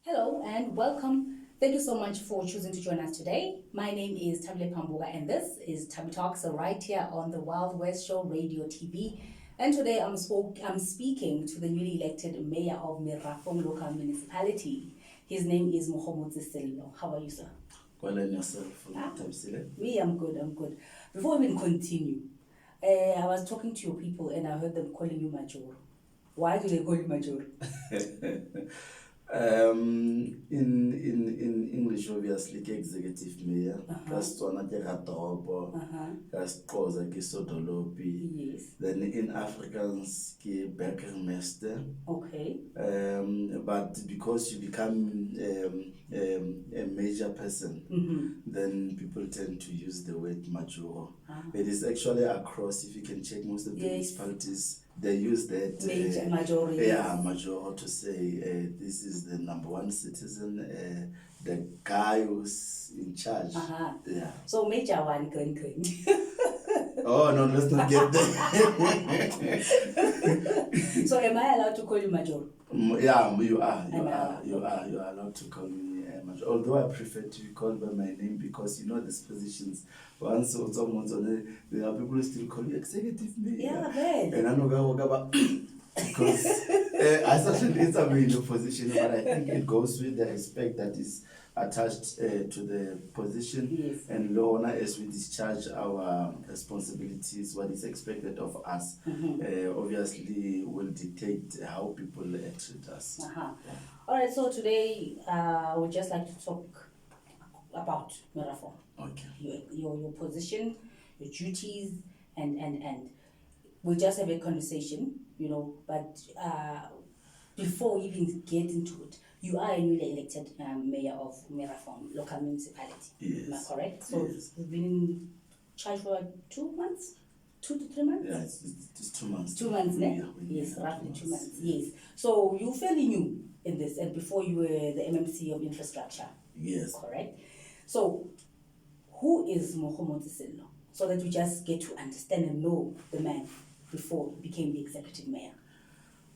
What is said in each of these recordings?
Hello and welcome. Thank you so much for choosing to join us today. My name is Thabi and this is Thabi Talks right here on the Wild West Show Radio TV. And today I'm speaking to the newly elected mayor of Merafong local municipality. His name is Muhammad Sello. How are you, sir? Well, and yourself, Me, I'm good. Before we even continue, I was talking to your people and I heard them calling you Major. Why do they call you Major? in English, obviously, executive mayor. Kasitswana ke Radoropo, Kasixhosa ke Sodolopi. Yes. Then in Afrikaans ke Burgemeester. Okay. But because you become a major person, then people tend to use the word major. It is actually across. If you can check most of the municipalities, they use that majority. Yeah, major to say this is the number one citizen, the guy who's in charge. Yeah. So major one green. Oh no, let's not get there. So am I allowed to call you major? Yeah, you are allowed to call me major. Although I prefer to be called by my name because you know these positions. Once someone's on it, there are people who still call you executive mayor. Yeah, man. And I know because I certainly it's a new position, but I think it goes with the respect that is attached to the position. Yes. And Lorna, as we discharge our responsibilities, what is expected of us, obviously will dictate how people treat us. All right, so today I would just like to talk about Merafong. Okay. Your position, your duties, and we'll just have a conversation, but before we even get into it, you are a newly elected mayor of Merafong local municipality. Yes. Am I correct? So yes. You've been in charge for 2 months? 2 to 3 months? Yeah, it's 2 months. 2 months then? Yes, roughly 2 months. Yes. So you're fairly new in this, and before you were the MMC of infrastructure. Yes. Correct? So who is Muhammad Sello? So that we just get to understand and know the man before he became the executive mayor.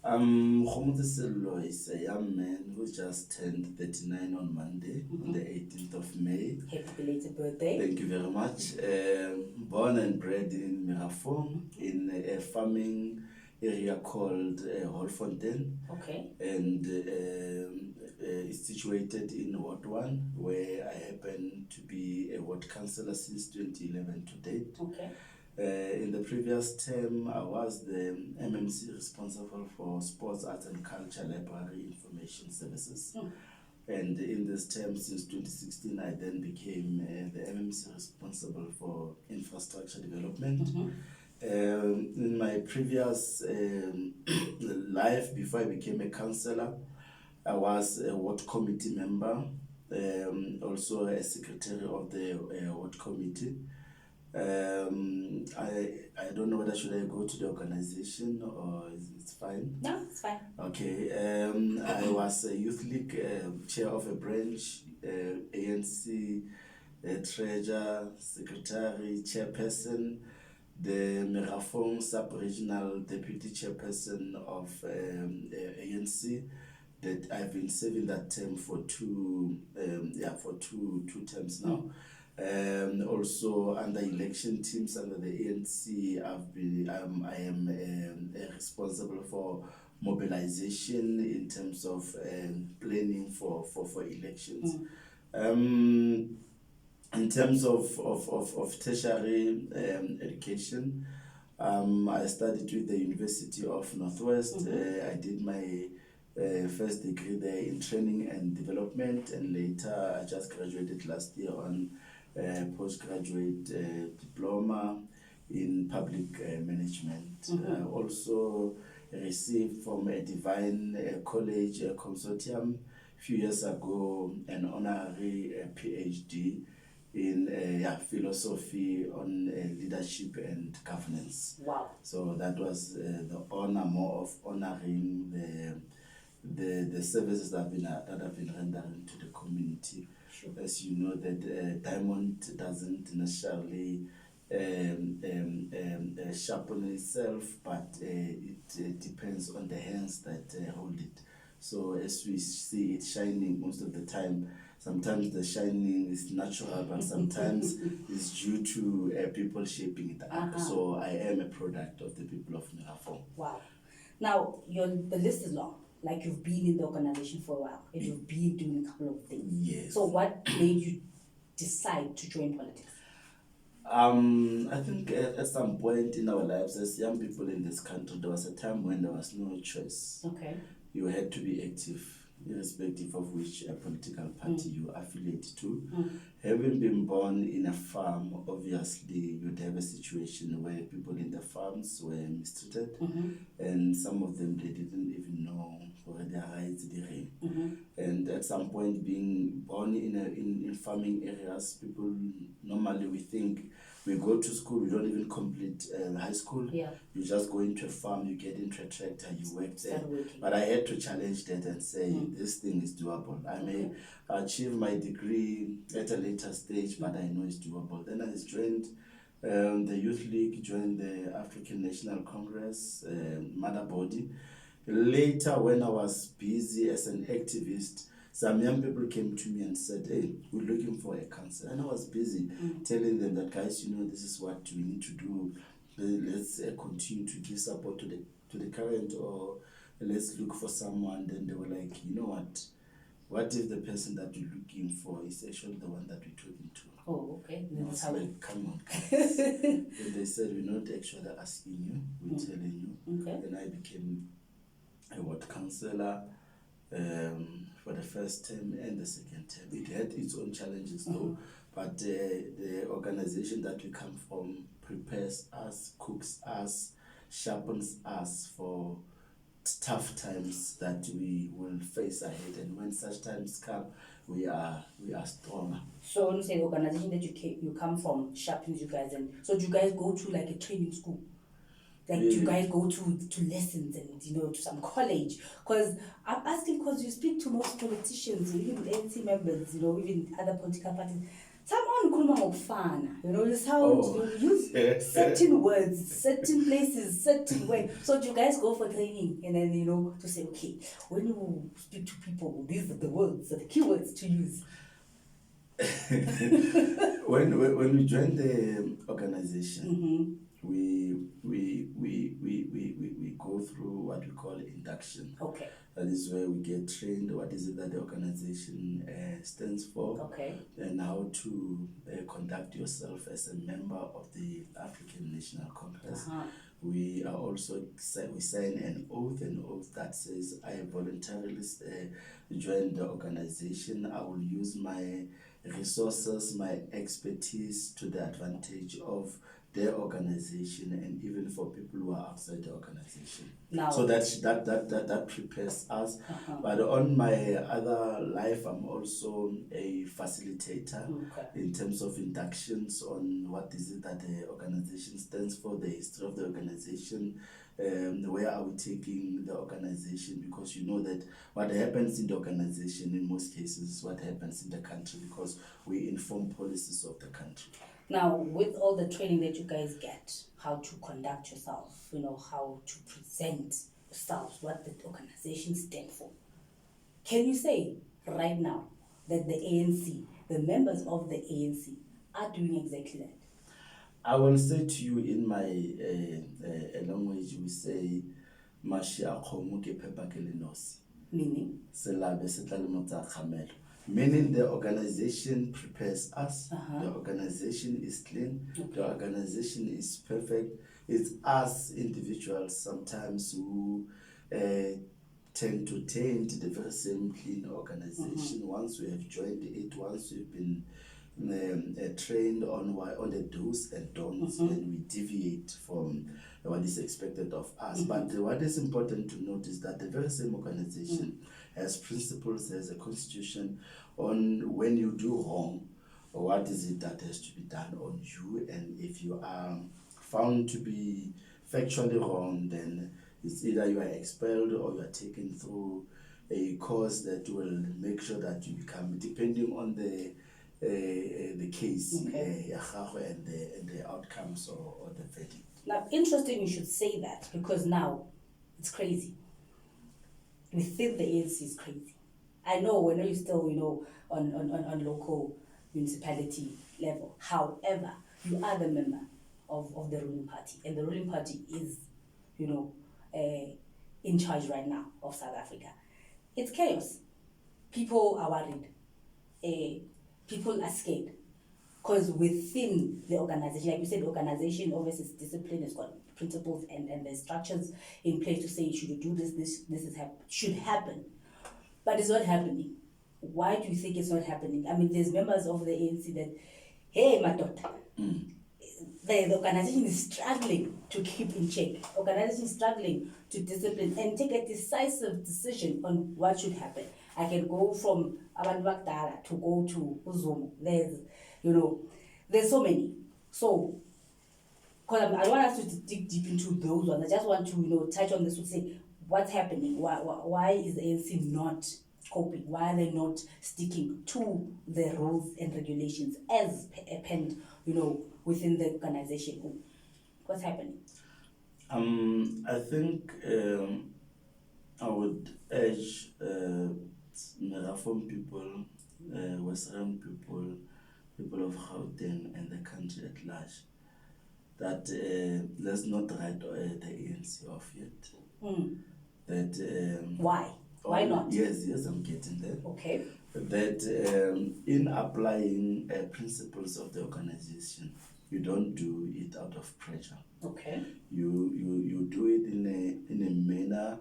Muhammad Sello is a young man who just turned 39 on Monday, on the 18th of May. Happy belated birthday. Thank you very much. Born and bred in Merafong, in a farming area called Holfontein. Okay. And it's situated in Ward 1, where I happen to be a ward councillor since 2011 to date. Okay. In the previous term, I was the MMC responsible for Sports, Arts and Culture, Library, Information Services. And in this term, since 2016, I then became the MMC responsible for infrastructure development. In my previous life, before I became a councillor, I was a ward committee member, also a secretary of the ward committee. I don't know whether should I go to the organization or it's fine. No, it's fine. Okay. I was a youth league chair of a branch, ANC treasurer, secretary, chairperson, the Merafong sub-regional deputy chairperson of ANC. That I've been serving that term for two terms now. Also under election teams under the ANC, I am responsible for mobilization in terms of planning for elections. In terms of tertiary education, I studied with the University of Northwest. I did my first degree there in training and development, and later I just graduated last year on postgraduate diploma in public management. Also received from a Divine College consortium a few years ago an honorary PhD in philosophy on leadership and governance. Wow. So that was the honor more of honoring the services that have been rendering to the community. Sure. As you know, that diamond doesn't necessarily sharpen itself, but it depends on the hands that hold it. So as we see it shining most of the time, sometimes the shining is natural, but sometimes it's due to people shaping it up. So I am a product of the people of Merafong. Wow. Now, the list is long. Like, you've been in the organization for a while, and you've been doing a couple of things. Yes. So what made you decide to join politics? I think at some point in our lives as young people in this country, there was a time when there was no choice. Okay. You had to be active, irrespective of which political party you affiliate to. Having been born in a farm, obviously you'd have a situation where people in the farms were mistreated, and some of them, they didn't even know where their rights were. And at some point, being born in farming areas, people normally, we think we go to school, we don't even complete high school. Yeah. You just go into a farm, you get into a tractor, you work there. Working. But I had to challenge that and say, this thing is doable. I may achieve my degree at a later stage, but I know it's doable. Then I joined the Youth League, joined the African National Congress, mother body. Later, when I was busy as an activist, some young people came to me and said, hey, we're looking for a council. And I was busy telling them that, guys, this is what we need to do. Let's continue to give support to the current, or let's look for someone. Then they were like, you know what if the person that you're looking for is actually the one that we're talking to? Oh, okay. I was like, come on, guys. And they said, we're not actually asking you, we're telling you. Okay. And I became a ward councillor for the first term and the second term. It had its own challenges though, but the organization that we come from prepares us, cooks us, sharpens us for tough times that we will face ahead, and when such times come, we are stronger. So when you say the organization that you come from sharpens you guys, and so do you guys go to like a training school? Like, do you guys go to lessons and, to some college? Because I'm asking because you speak to most politicians, even ANC members, even other political parties. Someone couldn't fun, you sound, you use certain words, certain places, certain way. So do you guys go for training and then, to say, okay, when you speak to people, these are the words, the key words to use? When we joined the organization, we go through what we call induction. Okay. That is where we get trained. What is it that the organization stands for? Okay. And how to conduct yourself as a member of the African National Congress. We are also we sign an oath that says I voluntarily joined the organization. I will use my resources, my expertise to the advantage of their organization, and even for people who are outside the organization. Now, so that prepares us. But on my other life, I'm also a facilitator in terms of inductions on what is it that the organization stands for, the history of the organization, where are we taking the organization, because you know that what happens in the organization in most cases is what happens in the country, because we inform policies of the country. Now, with all the training that you guys get, how to conduct yourself, how to present yourselves, what the organization stands for, can you say right now that the ANC, the members of the ANC, are doing exactly that? I will say to you in my language, we say, "Mashi akhomo ke phepa ke le nosi." Meaning? Selabe se tla le motsa kgamelo. Meaning the organization prepares us, the organization is clean, the organization is perfect. It's us individuals sometimes who tend to taint the very same clean organization. Once we have joined it, once we've been trained on the do's and don'ts, and we deviate from what is expected of us. But what is important to note is that the very same organization has principles, has a constitution on when you do wrong, what is it that has to be done on you, and if you are found to be factually wrong, then it's either you are expelled or you are taken through a course that will make sure that you become, depending on the case, and the outcomes or the verdict. Now, interesting you should say that, because now it's crazy. within the ANC is crazy. I know you're still, on local municipality level. However, you are the member of the ruling party, and the ruling party is, in charge right now of South Africa. It's chaos. People are worried. People are scared. Because within the organization, like you said, the organization obviously is discipline, it's got principles and there's structures in place to say, should you do this should happen. But it's not happening. Why do you think it's not happening? I mean, there's members of the ANC that, hey, my daughter, the organization is struggling to keep in check. Organization is struggling to discipline and take a decisive decision on what should happen. I can go from Abantu Bakdala to go to Uzomo. There's so many. So, because I don't want us to dig deep into those ones. I just want to, touch on this to say what's happening. Why is the ANC not coping? Why are they not sticking to the rules and regulations as penned, within the organization? What's happening? I think I would urge Merafong people, Western people of Gauteng and the country at large, that let's not write the ANC off yet. That why? Why not? Yes, I'm getting there. Okay. That in applying principles of the organization, you don't do it out of pressure. Okay. You do it in a manner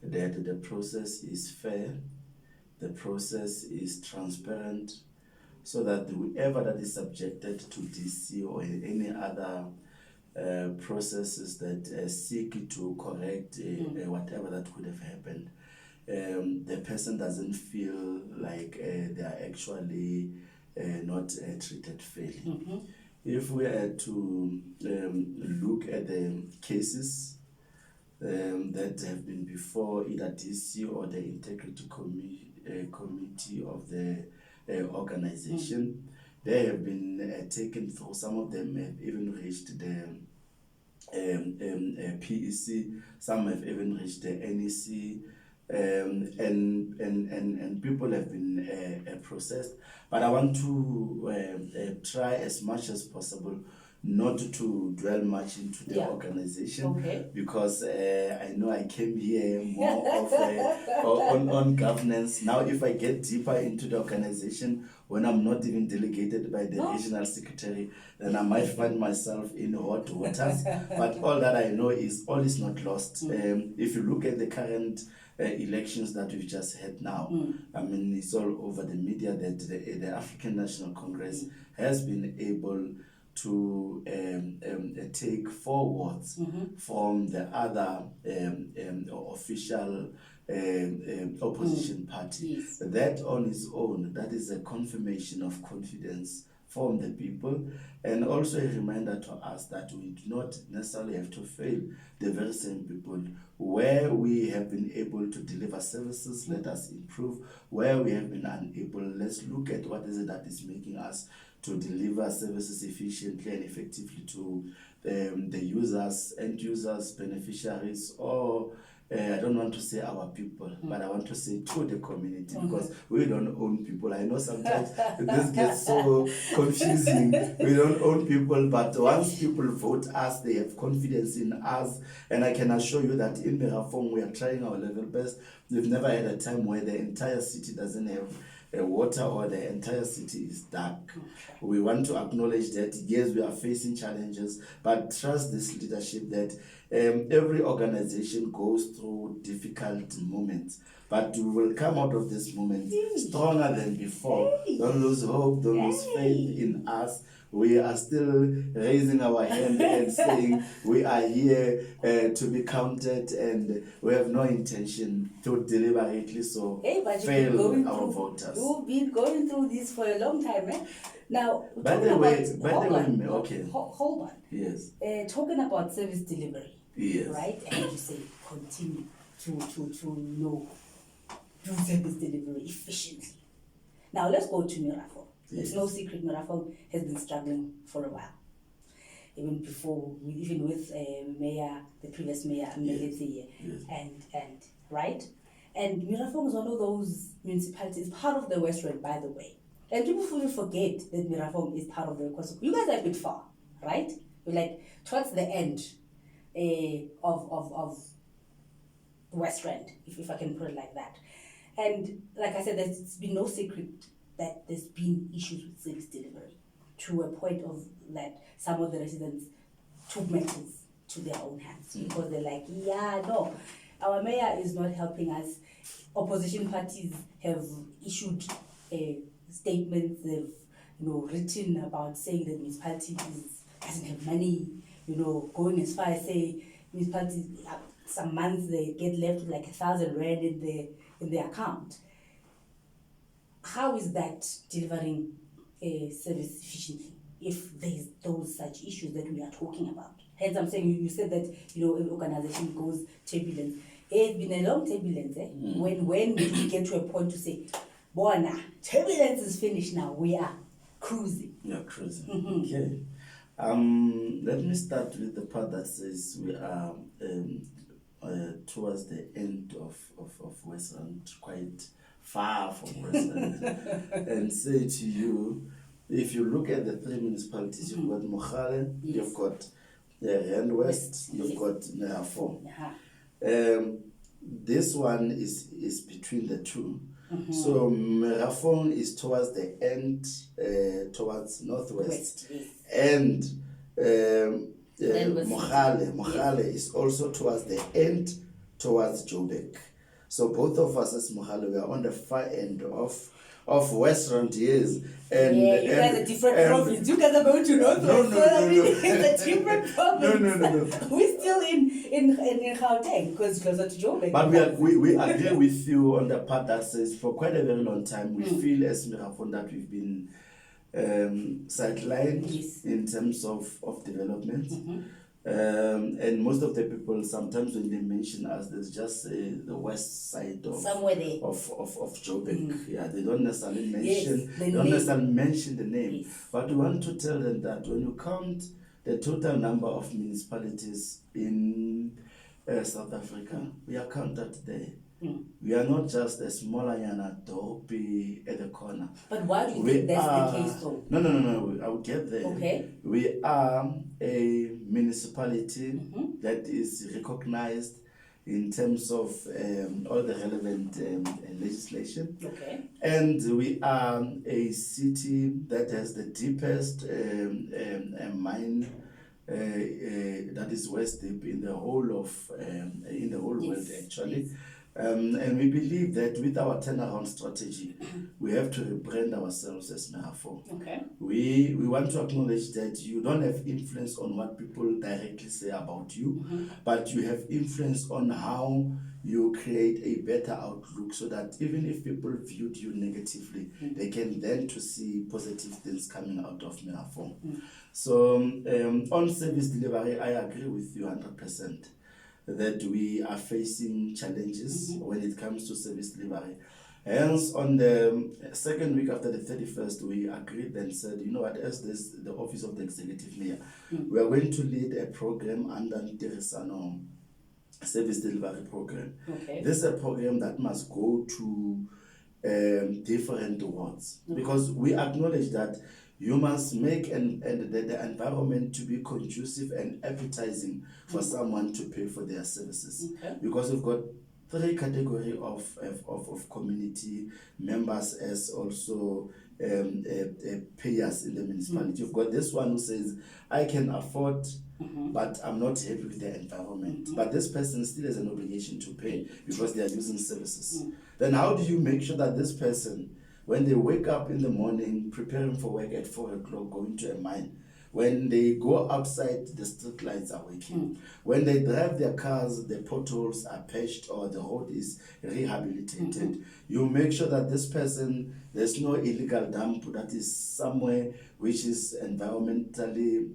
that the process is fair, the process is transparent, so that whoever that is subjected to DC or any other processes that seek to correct whatever that could have happened, the person doesn't feel like they are actually not treated fairly. If we are to look at the cases that have been before either DC or the Integrity Committee of the organization, they have been taken through. Some of them have even reached the PEC, some have even reached the NEC, and people have been processed. But I want to try as much as possible not to dwell much into the organization, because I know I came here more of on governance. Now, if I get deeper into the organization, when I'm not even delegated by the regional secretary, then I might find myself in hot waters. But all that I know is all is not lost. If you look at the current elections that we've just had now, I mean, it's all over the media that the African National Congress has been able to take forwards from the other official opposition party. Yes. That on its own, that is a confirmation of confidence from the people, and also a reminder to us that we do not necessarily have to fail the very same people. Where we have been able to deliver services, let us improve. Where we have been unable, let's look at what is it that is making us to deliver services efficiently and effectively to the users, end users, beneficiaries, or I don't want to say our people, but I want to say to the community, because we don't own people. I know sometimes this gets so confusing. We don't own people, but once people vote us, they have confidence in us. And I can assure you that in Merafong, we are trying our level best. We've never had a time where the entire city doesn't have water or the entire city is dark. We want to acknowledge that, yes, we are facing challenges, but trust this leadership that every organization goes through difficult moments, but we will come out of this moment stronger than before. Don't lose hope, don't lose faith in us. We are still raising our hand and saying we are here to be counted, and we have no intention to deliberately fail our voters. You've been going through this for a long time, eh? Now, by the way, okay. Hold on. Yes. Talking about service delivery. Yes. Right? And you say continue to do service delivery efficiently. Now let's go to Merafong. Yes. It's no secret Merafong has been struggling for a while. Even with Mayor, the previous mayor, yes. and right? And Merafong is one of those municipalities, part of the West Rand, by the way. And people fully forget that Merafong is part of the West. You guys are a bit far, right? You're like towards the end of West Rand, if I can put it like that. And like I said, there's been no secret that there's been issues with service delivery, to a point of that some of the residents took matters to their own hands because they're like, yeah, no, our mayor is not helping us. Opposition parties have issued statements, they've written about saying that municipality doesn't have money, going as far as say municipalities, some months they get left with like 1,000 rand in their account. How is that delivering service efficiently if there's those such issues that we are talking about? Hence, I'm saying you said that an organization goes turbulent. It's been a long turbulence. When did we get to a point to say, "Bona, turbulence is finished now. We are cruising." We are cruising. Okay. Let me start with the part that says we are towards the end of West Rand, quite far from West Rand, and say to you, if you look at the three municipalities, you've got Mogale, you've got Rand West, you've got Merafong. This one is between the two. So Merafong is towards the end, towards northwest, and Mogale is also towards the end, towards Joburg. So both of us as Mogale, we are on the far end of West Rand, yes. And you guys are different province. You guys are going to Northwest. No. It's a different province. No. We're still in Gauteng because closer to Joburg. But we agree with you on the part that says for quite a very long time we feel as Merafong that we've been sidelined in terms of development. And most of the people, sometimes when they mention us, there's just the west side of somewhere there of Joburg. Yeah, they don't necessarily mention the name. But we want to tell them that when you count the total number of municipalities in South Africa, we are counted there. We are not just a smaller Yana Dopi at the corner. But why do you think that's the case though? No, I will get there. Okay. We are a municipality that is recognized in terms of all the relevant legislation. Okay. And we are a city that has the deepest mine that is west deep in the whole of world actually. And we believe that with our turnaround strategy, we have to rebrand ourselves as Merafong. Okay. We want to acknowledge that you don't have influence on what people directly say about you, but you have influence on how you create a better outlook so that even if people viewed you negatively, they can then to see positive things coming out of Merafong. So on service delivery, I agree with you 100%. That we are facing challenges when it comes to service delivery. Hence, on the second week after the 31st, we agreed and said, you know what, as the Office of the Executive Mayor, we are going to lead a program under Teresano Service Delivery Program. Okay. This is a program that must go to different wards because we acknowledge that you must make the environment to be conducive and appetizing for someone to pay for their services. Okay. Because we've got three categories of community members as also payers in the municipality. You've got this one who says, I can afford, but I'm not happy with the environment. But this person still has an obligation to pay because they are using services. Then how do you make sure that this person, when they wake up in the morning, preparing for work at 4 o'clock, going to a mine, when they go outside, the street lights are working. When they drive their cars, the potholes are patched or the road is rehabilitated. You make sure that this person, there's no illegal dump that is somewhere which is environmentally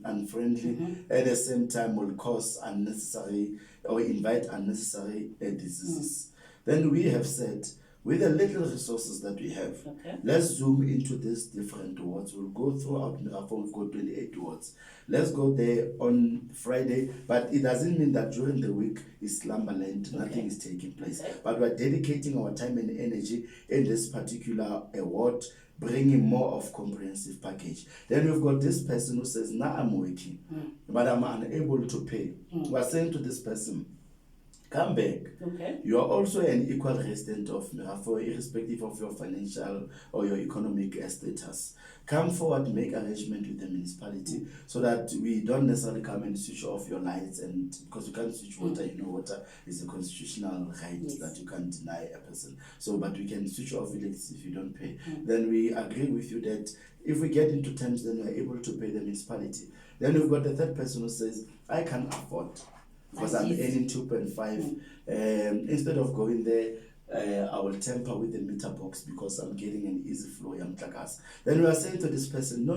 unfriendly, at the same time will cause unnecessary or invite unnecessary diseases. Then we have said, with the little resources that we have, Okay. let's zoom into these different wards. We'll go throughout Merafong, we've got 28 wards. Let's go there on Friday, but it doesn't mean that during the week is slumberland, nothing is taking place. Okay. But we're dedicating our time and energy in this particular ward, bringing more of comprehensive package. Then we've got this person who says, now I'm working, but I'm unable to pay. We're saying to this person, come back. Okay. You are also an equal resident of Merafong, irrespective of your financial or your economic status. Come forward, make arrangement with the municipality so that we don't necessarily come and switch off your lights, and because you can't switch water, you know, water is a constitutional right that you can't deny a person. So, but we can switch off electricity if you don't pay. Then we agree with you that if we get into terms, then we're able to pay the municipality. Then we've got the third person who says, I can't afford, because I'm earning 2.5. Instead of going there, I will tamper with the meter box because I'm getting an easy flow. Then we are saying to this person, no.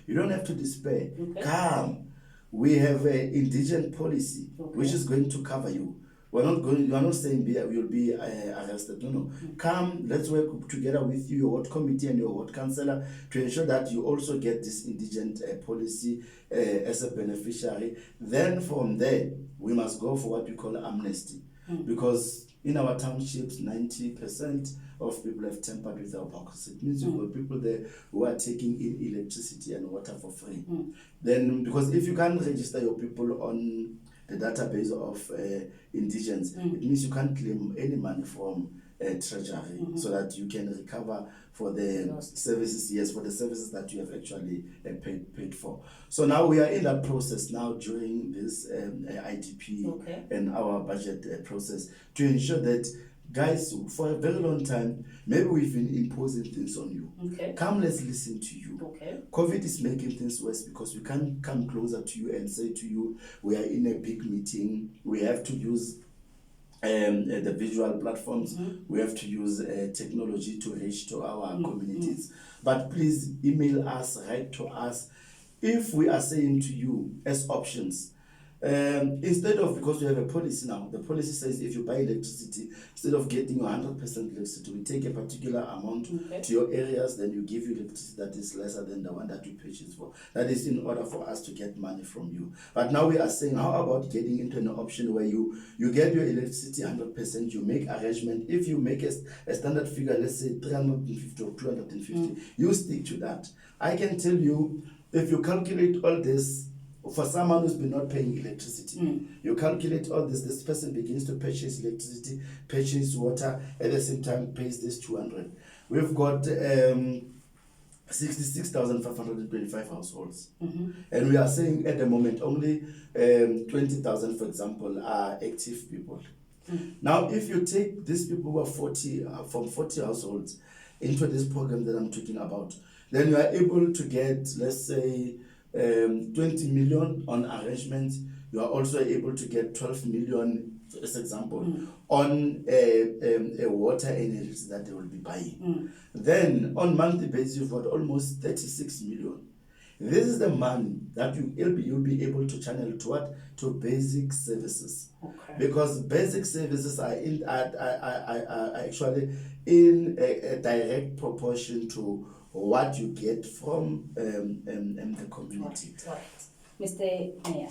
You don't have to despair. Okay. Come. We have an indigent policy which is going to cover you. You are not saying you'll be arrested. No. Come, let's work together with you, your ward committee and your ward councillor, to ensure that you also get this indigent policy as a beneficiary. Then from there, we must go for what we call amnesty. Because in our townships, 90% of people have tampered with our pockets. It means you've got people there who are taking in electricity and water for free. Then, because if you can't register your people on the database of indigents, it means you can't claim any money from treasury so that you can recover for the services, for the services that you have actually paid for. So now we are in that process now during this IDP and our budget process to ensure that, guys, for a very long time, maybe we've been imposing things on you. Come, let's listen to you. COVID is making things worse because we can't come closer to you and say to you, we are in a big meeting, we have to use the visual platforms, we have to use technology to reach to our communities. But please email us, write to us. If we are saying to you as options, instead of, because we have a policy now, the policy says if you buy electricity, instead of getting your 100% electricity, we take a particular amount to your areas, then you give you electricity that is lesser than the one that you purchase for. That is in order for us to get money from you. But now we are saying, how about getting into an option where you get your electricity 100%, you make arrangement. If you make a standard figure, let's say 350 or 250, you stick to that. I can tell you, if you calculate all this, for someone who's been not paying electricity, you calculate all this person begins to purchase electricity, purchase water, at the same time pays this 200. We've got 66,525 households. And we are saying at the moment only 20,000, for example, are active people. Now, if you take these people who are 40, from 40 households into this program that I'm talking about, then you are able to get, let's say, 20 million on arrangements. You are also able to get 12 million, as example, on a water and electricity that they will be buying. Then on monthly basis, you've got almost 36 million. This is the money that you'll be able to channel to what? To basic services. Because basic services are actually in a direct proportion to what you get from the community. Right. Mr. Mayor,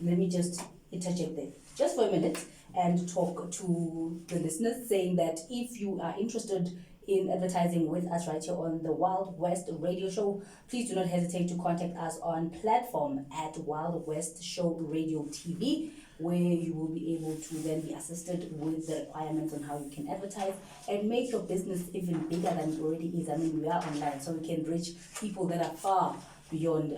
let me just interject there just for a minute and talk to the listeners, saying that if you are interested in advertising with us right here on the Wild West Radio Show, please do not hesitate to contact us on platform at Wild West Show Radio TV, where you will be able to then be assisted with the requirements on how you can advertise and make your business even bigger than it already is. I mean, we are online, so we can reach people that are far beyond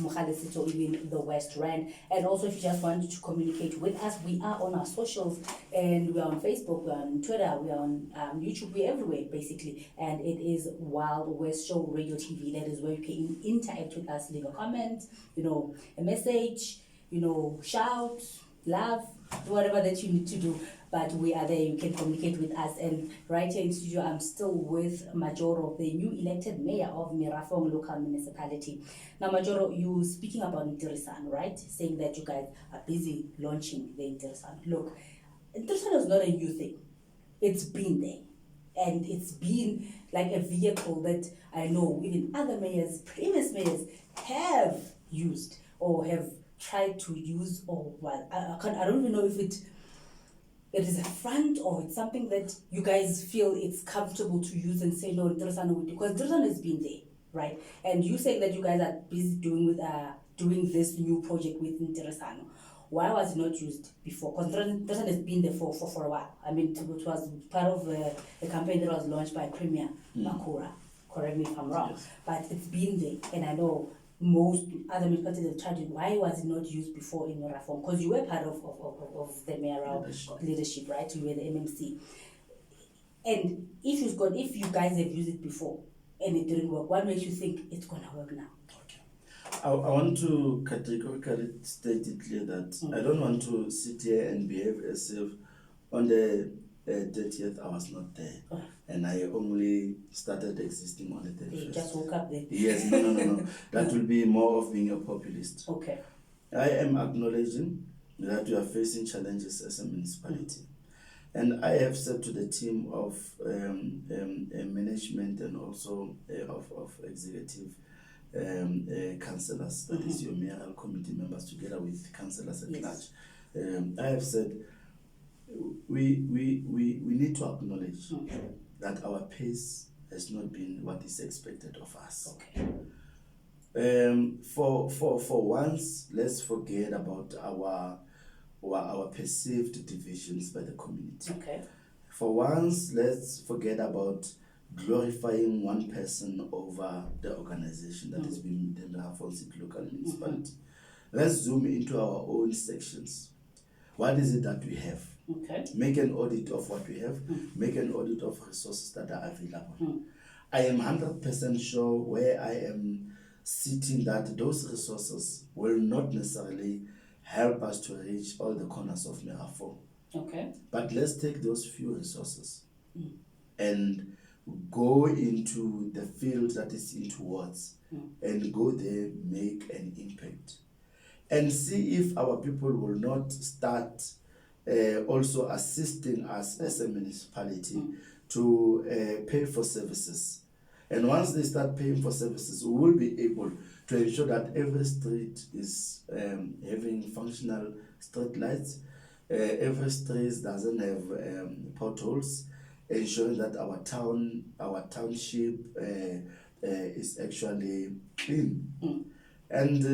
Mokhalesi or even the West Rand. And also, if you just want to communicate with us, we are on our socials, and we are on Facebook, we are on Twitter, we are on YouTube, we're everywhere basically. And it is Wild West Show Radio TV. That is where you can interact with us, leave a comment, a message, shout, laugh, whatever that you need to do. But we are there, you can communicate with us. And right here in studio, I'm still with Majoro, the new elected mayor of Merafong local municipality. Now, Majoro, you speaking about Interisan, right? Saying that you guys are busy launching the Interisan. Look, Interisan is not a new thing. it's been there. And it's been like a vehicle that I know even other mayors, previous mayors, have used or have tried to use, or well, I don't even know if it is a front or it's something that you guys feel it's comfortable to use and say no, Nteresano, because Nteresano has been there, right? And you say that you guys are busy doing this new project with Nteresano. Why was it not used before? Because Nteresano has been there for a while. I mean, it was part of the campaign that was launched by Premier Makura. Correct me if I'm wrong. Yes. But it's been there, and I know most other municipalities have tried it. Why was it not used before in Merafong? Because you were part of the mayoral leadership, right? You were the MMC. And if you guys have used it before and it didn't work, what makes you think it's gonna work now? I want to categorically state it clear that I don't want to sit here and behave as if on the 30th I was not there, and I only started existing on the 31st. You just woke up there. Yes, no. That will be more of being a populist. Okay. I am acknowledging that we are facing challenges as a municipality. And I have said to the team of management and also of executive councillors, that is your mayoral committee members together with councillors at large. I have said we need to acknowledge that our pace has not been what is expected of us. Okay. For once, let's forget about our perceived divisions by the community. Okay. For once, let's forget about glorifying one person over the organization that has been the Merafong City Local Municipality. Let's zoom into our own sections. What is it that we have? Okay. Make an audit of what we have. Make an audit of resources that are available. I am 100% sure where I am sitting that those resources will not necessarily help us to reach all the corners of Merafong. Okay. But let's take those few resources and go into the field that is in towards and go there, make an impact. And see if our people will not start also assisting us as a municipality to pay for services. And once they start paying for services, we will be able to ensure that every street is having functional street lights. Every street doesn't have potholes, ensuring that our township is actually clean. And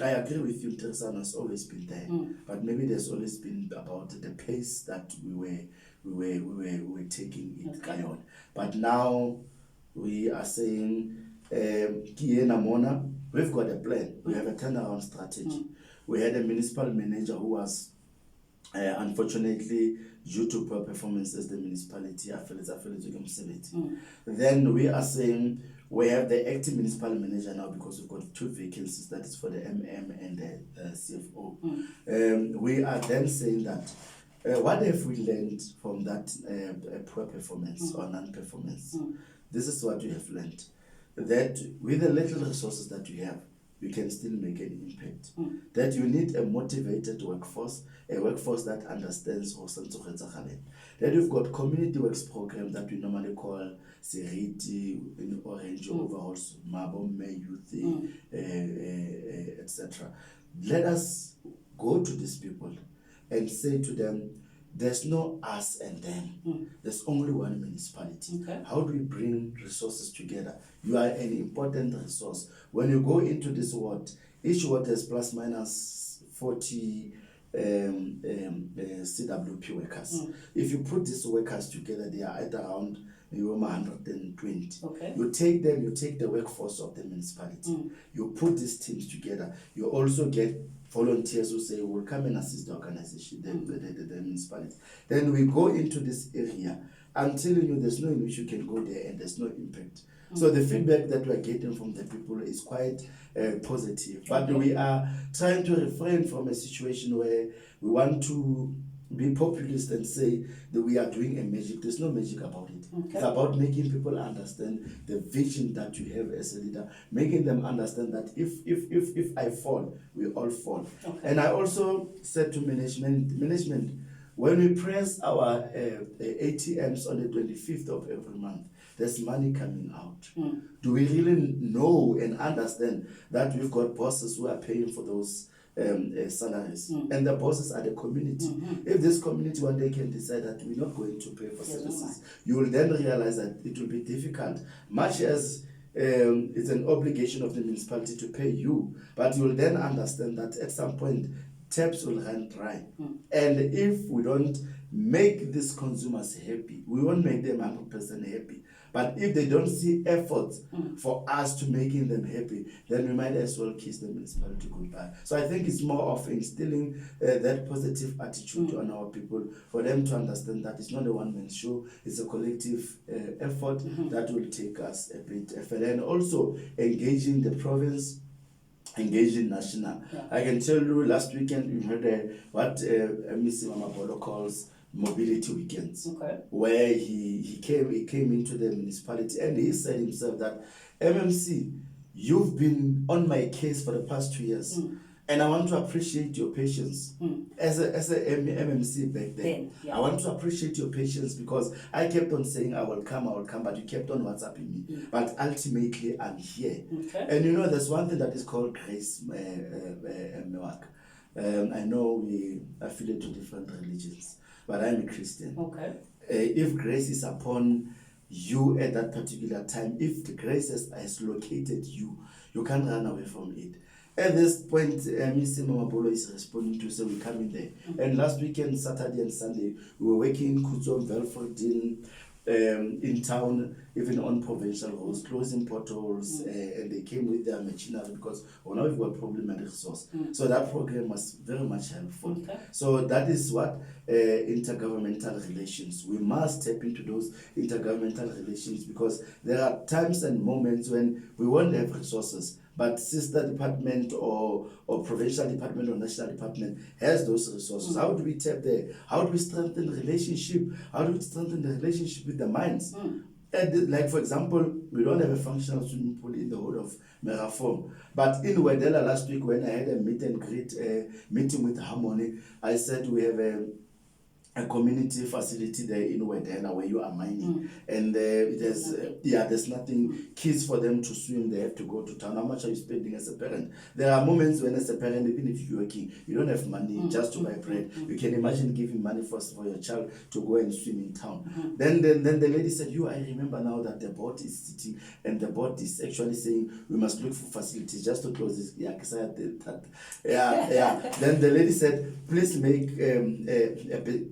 I agree with you, Nteresano has always been there, but maybe there's always been about the pace that we were taking it on. But now we are saying, we've got a plan. We have a turnaround strategy. We had a municipal manager who was unfortunately, due to poor performances, the municipality then we are saying we have the acting municipal manager now because we've got 2 vacancies, that is for the MM and the CFO. We are then saying that what have we learned from that poor performance or non-performance? This is what we have learned, that with the little resources that we have, we can still make an impact. That you need a motivated workforce, a workforce that understands that we've got community works program that we normally call Seriti in Orange, overhauls, Mabo, May Youth, etc. Let us go to these people and say to them, there's no us and them. There's only one municipality. Okay. How do we bring resources together? You are an important resource. When you go into this ward, each ward has plus minus 40 CWP workers. If you put these workers together, they are at around 120. Okay. You take them, you take the workforce of the municipality. You put these teams together. You also get volunteers who say, we'll come and assist the organization, the municipality. Then we go into this area. I'm telling you, there's no in which you can go there and there's no impact. So the feedback that we're getting from the people is quite positive. But we are trying to refrain from a situation where we want to be populist and say that we are doing a magic. There's no magic about it. Okay. It's about making people understand the vision that you have as a leader, making them understand that if I fall, we all fall. Okay. And I also said to management, When we press our ATMs on the 25th of every month, there's money coming out. Do we really know and understand that we've got bosses who are paying for those salaries? And the bosses are the community. If this community one day can decide that we're not going to pay for services, you will then realize that it will be difficult, much as it's an obligation of the municipality to pay you, but you will then understand that at some point taps will run dry. And if we don't make these consumers happy, we won't make them 100% happy. But if they don't see effort for us to making them happy, then we might as well kiss the municipality goodbye. So I think it's more of instilling that positive attitude on our people, for them to understand that it's not a one-man show, it's a collective effort that will take us a bit further. And also engaging the province, engaging national. I can tell you last weekend we had what Mr. Mamabolo calls mobility weekends, where he came into the municipality and he said himself that MMC, you've been on my case for the past 2 years, and I want to appreciate your patience as a MMC back then. I want to appreciate your patience because I kept on saying I will come, but you kept on WhatsApping me. But ultimately I'm here. And you know, there's one thing that is called grace, Mewak. I know we affiliate to different religions, but I'm a Christian. If grace is upon you at that particular time, if the grace has located you, you can't run away from it. At this point, Mr. Mamabolo is responding to say we're coming there. And last weekend, Saturday and Sunday, we were working in Kuzo, Velford, in town, even on provincial roads, closing potholes, and they came with their machinery because now we've got problematic resource. So that program was very much helpful. So that is what intergovernmental relations. We must tap into those intergovernmental relations because there are times and moments when we won't have resources, but sister department or provincial department or national department has those resources. How do we tap there? How do we strengthen the relationship? How do we strengthen the relationship with the mines? And like, for example, we don't have a functional swimming pool in the whole of Merafong. But in Wedella last week, when I had a meet and greet meeting with Harmony, I said we have a community facility there in Wedella where you are mining, and there's nothing kids for them to swim. They have to go to town. How much are you spending as a parent? There are moments when as a parent, even if you're working, you don't have money just to buy bread. You can imagine giving money for your child to go and swim in town. Then the lady said, I remember now that the board is sitting and the board is actually saying we must look for facilities just to close this. Then the lady said, please make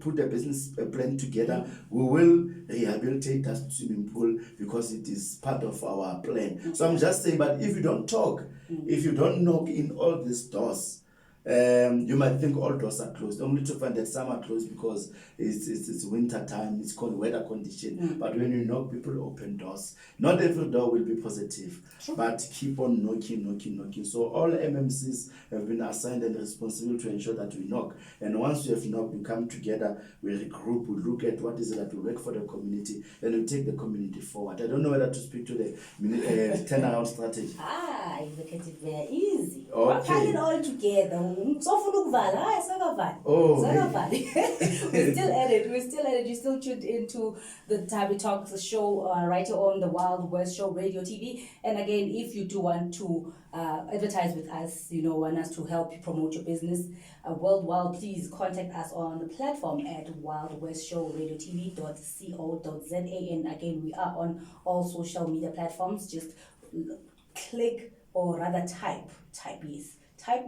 put a business plan together. We will rehabilitate that swimming pool because it is part of our plan. So I'm just saying, but if you don't talk, if you don't knock in all these doors, you might think all doors are closed, only to find that some are closed because it's winter time, it's called weather condition. But when you knock, people open doors. Not every door will be positive, but keep on knocking. So all MMCs have been assigned and responsible to ensure that we knock. And once we have knocked, we come together, we regroup, we look at what is it that will work for the community, then we take the community forward. I don't know whether to speak to the turnaround strategy. Executive, very easy. Okay. Put it all together. We're still at it. You're still tuned into the Thabi Talks show right here on the Wild West Show Radio TV. And again, if you do want to advertise with us, want us to help you promote your business worldwide, please contact us on the platform at wildwestshowradiotv.co.za. And again, we are on all social media platforms. Just click, or rather type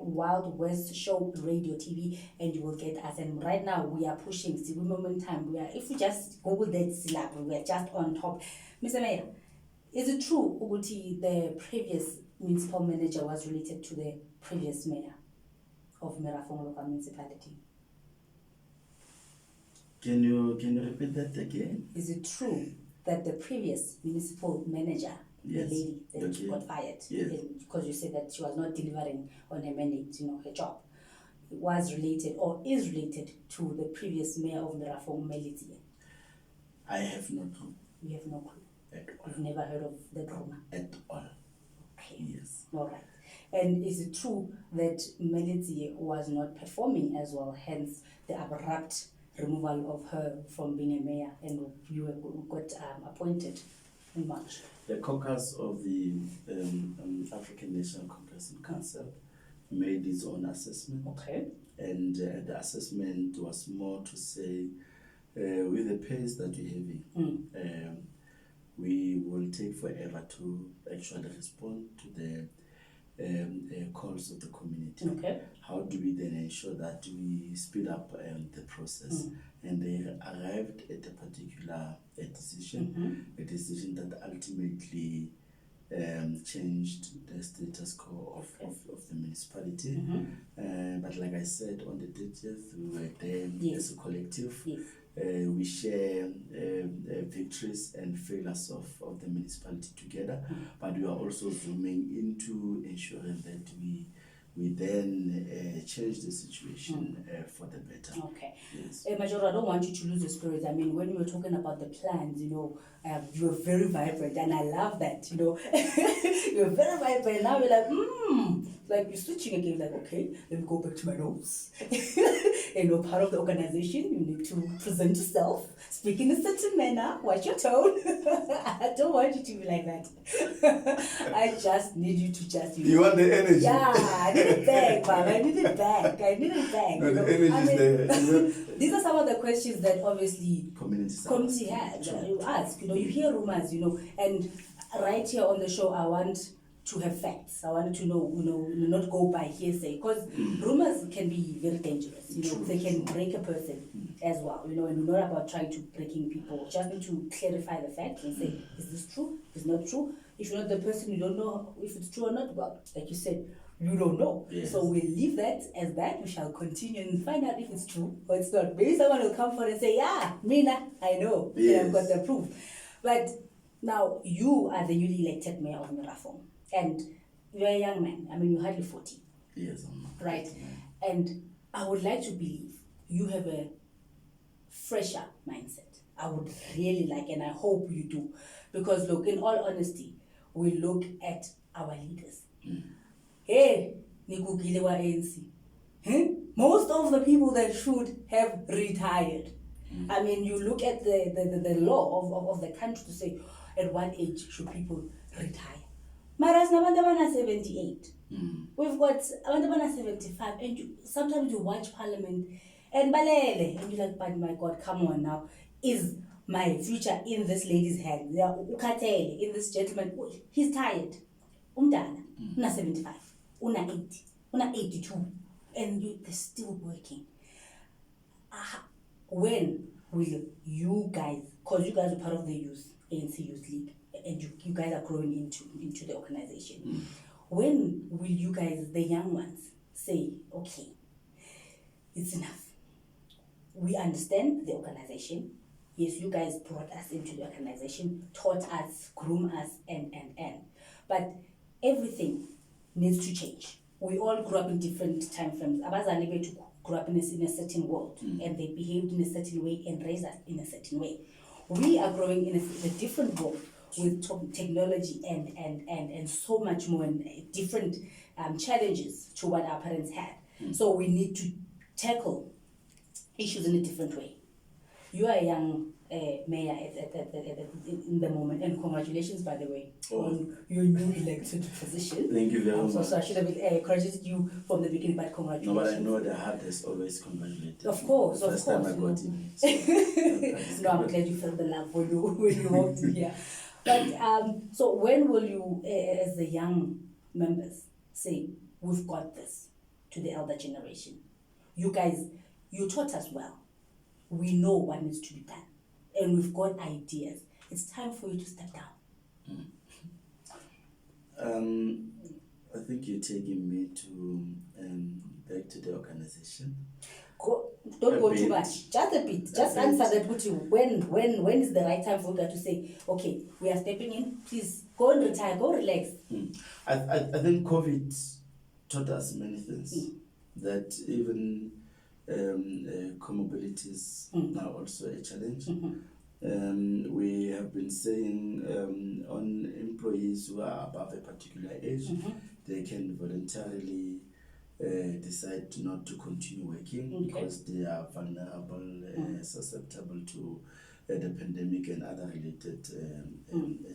Wild West Show Radio TV and you will get us. And right now we are pushing, if you just Google that slap, we are just on top. Mr. Mayor, is it true Uguti, the previous municipal manager was related to the previous mayor of Merafong local municipality? Can you repeat that again? Is it true that the previous municipal manager, the lady that got fired, because you said that she was not delivering on her mandate, her job, was related or is related to the previous mayor of Merafong, Meliti? I have no clue. You have no clue? At all. You've never heard of the rumor? At all. Okay. Yes. All right. And is it true that Meliti was not performing as well, hence the abrupt removal of her from being a mayor, and you got appointed in March. The caucus of the African National Congress and Council made its own assessment. Okay. And the assessment was more to say, with the pace that we're having, we will take forever to actually respond to the calls of the community. Okay. How do we then ensure that we speed up the process? And they arrived at a particular decision, a decision that ultimately changed the status quo of the municipality. But like I said, on the 30th, we were there as a collective. We share victories and failures of the municipality together, but we are also zooming into ensuring that we then change the situation for the better. Okay. Yes. Major, I don't want you to lose the spirit. I mean, when you were talking about the plans, you were very vibrant, and I love that, you were very vibrant. Now you're like you're switching again, like, okay, let me go back to my notes. Part of the organization, you need to present yourself, speak in a certain manner, watch your tone. I don't want you to be like that. I just need you to just, You want the energy? Yeah, I need it back, Bob. I need it back. No, the energy is there. These are some of the questions that obviously community has. You ask, you hear rumors, and right here on the show, I want to have facts. I wanted to know, not go by hearsay, because rumors can be very dangerous. They can break a person as well. And we're not about trying to breaking people. Just need to clarify the facts and say, is this true? Is not true? If you're not the person, you don't know if it's true or not. Well, like you said, you don't know. Yes. So we'll leave that as that. We shall continue and find out if it's true or it's not. Maybe someone will come forward and say, yeah, Mina, I know. Yes. I've got the proof. But now you are the newly elected mayor of Merafong. And you're a young man. I mean, you're hardly 40. Yes. Right? And I would like to believe you have a fresher mindset. I would really like, and I hope you do. Because look, in all honesty, we look at our leaders. Hey, Nikugile wa ANC. Most of the people that should have retired. I mean, you look at the law of the country to say, at what age should people retire? Maras Nabandabana 78. We've got Abandabana 75, and sometimes you watch Parliament and Balele, and you're like, but my God, come on now. Is my future in this lady's hand? They are ukatele in this gentleman. He's tired. Umdana, una 75, una 80, una 82, and they're still working. When will you guys, because you guys are part of the youth, ANC Youth League, and you guys are growing into the organization, when will you guys, the young ones, say, okay, it's enough? We understand the organization. Yes, you guys brought us into the organization, taught us, groomed us, and. But everything needs to change. We all grew up in different time frames. Abazali bethu grew up in a certain world, and they behaved in a certain way and raised us in a certain way. We are growing in a different world with technology and so much more, and different challenges to what our parents had. So we need to tackle issues in a different way. You are a young mayor in the moment, and congratulations, by the way, on your new elected position. Thank you very much. So I should have congratulated you from the beginning, but congratulations. No, but I know the heart has always congratulated. Of course, First time I got in. No, I'm glad you felt the love when you walked in here. But so when will you, as the young members, say, we've got this to the elder generation? You guys, you taught us well. We know what needs to be done, and we've got ideas. It's time for you to step down. I think you're taking me to back to the organization. Don't go too much. Just a bit. Just answer that with you. When is the right time for you to say, okay, we are stepping in. Please go and retire. Go relax. I think COVID taught us many things. That even comorbidities are also a challenge. We have been saying on employees who are above a particular age, they can voluntarily decide not to continue working because they are vulnerable, susceptible to the pandemic and other related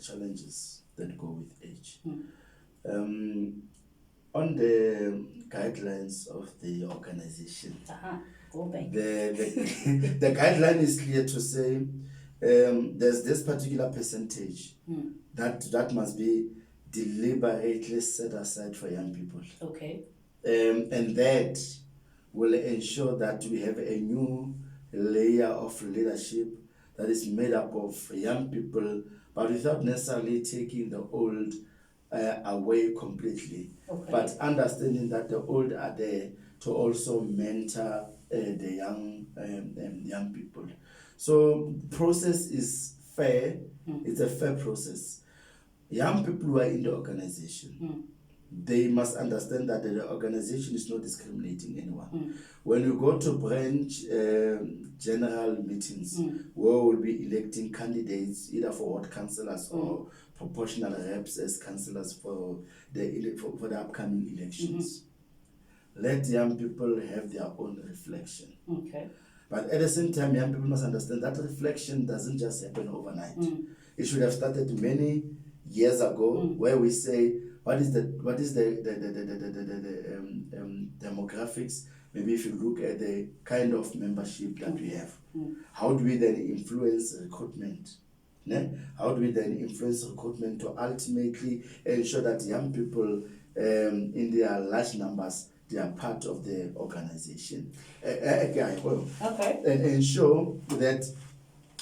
challenges that go with age. On the guidelines of the organization, Go back. The guideline is clear to say there's this particular percentage that must be deliberately set aside for young people. Okay. And that will ensure that we have a new layer of leadership that is made up of young people, but without necessarily taking the old away completely, but understanding that the old are there to also mentor the young people. So the process is fair. It's a fair process. Young people who are in the organization, they must understand that the organization is not discriminating anyone. When you go to branch general meetings, where we'll be electing candidates either for ward councillors or proportional reps as councillors for the upcoming elections. Let young people have their own reflection. Okay. But at the same time, young people must understand that reflection doesn't just happen overnight. It should have started many years ago, where we say, what is the demographics? Maybe if you look at the kind of membership that we have, how do we then influence recruitment? How do we then influence recruitment to ultimately ensure that young people in their large numbers, they are part of the organization? And ensure that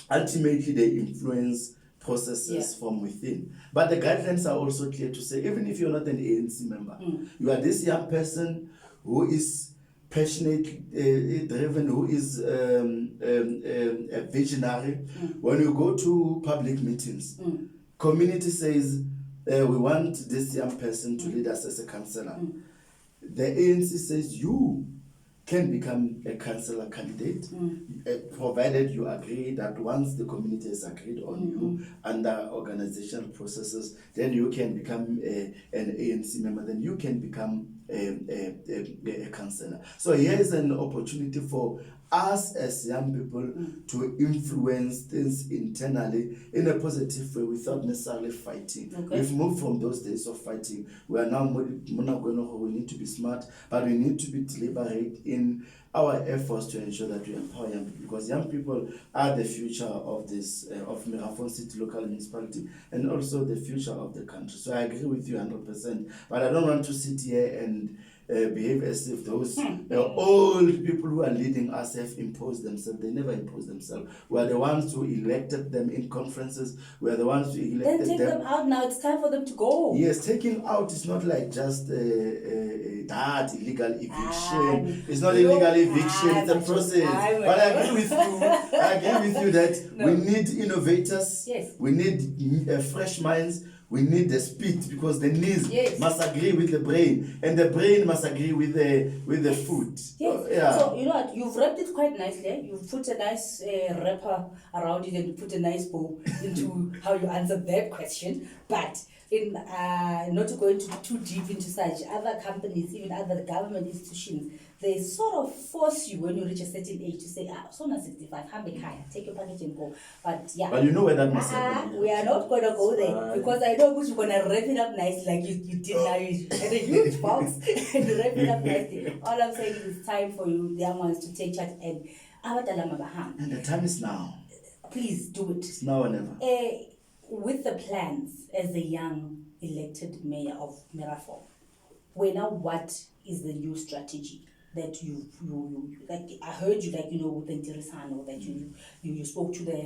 ultimately they influence processes from within. But the guidelines are also clear to say, even if you're not an ANC member, you are this young person who is passionate, driven, who is a visionary. When you go to public meetings, community says, we want this young person to lead us as a councillor. The ANC says you can become a councillor candidate, provided you agree that once the community has agreed on you under organizational processes, then you can become an ANC member, then you can become a councillor. So here is an opportunity for us as young people to influence things internally in a positive way without necessarily fighting. We've moved from those days of fighting. We are now we need to be smart, but we need to be deliberate in our efforts to ensure that we empower young people, because young people are the future of this of Merafong City Local Municipality and also the future of the country. So I agree with you 100%, but I don't want to sit here and behave as if those old people who are leading us have imposed themselves. They never imposed themselves. We are the ones who elected them in conferences. We are the ones who elected them. Then take them out now. It's time for them to go. Yes, taking out is not like just that illegal eviction. It's not illegal eviction. It's a process. But I agree with you. I agree with you that we need innovators. Yes. We need fresh minds. We need the speed, because the knees must agree with the brain, and the brain must agree with the foot. Yes. So you know what? You've wrapped it quite nicely. You've put a nice wrapper around it, and you put a nice bow into how you answered that question. But in not to go into too deep into such, other companies, even other government institutions, they sort of force you when you reach a certain age to say, so now 65, take your package and go. But yeah. But you know where that must happen. We are not going to go there, because I know you're going to wrap it up nice like you did now. You had a huge box and you wrap it up nicely. All I'm saying is it's time for you, the young ones, to take charge and the time is now. Please do it. It's now or never. With the plans as the young elected mayor of Merafong, what is the new strategy that you like? I heard you, like, with the Interesano, that you spoke to the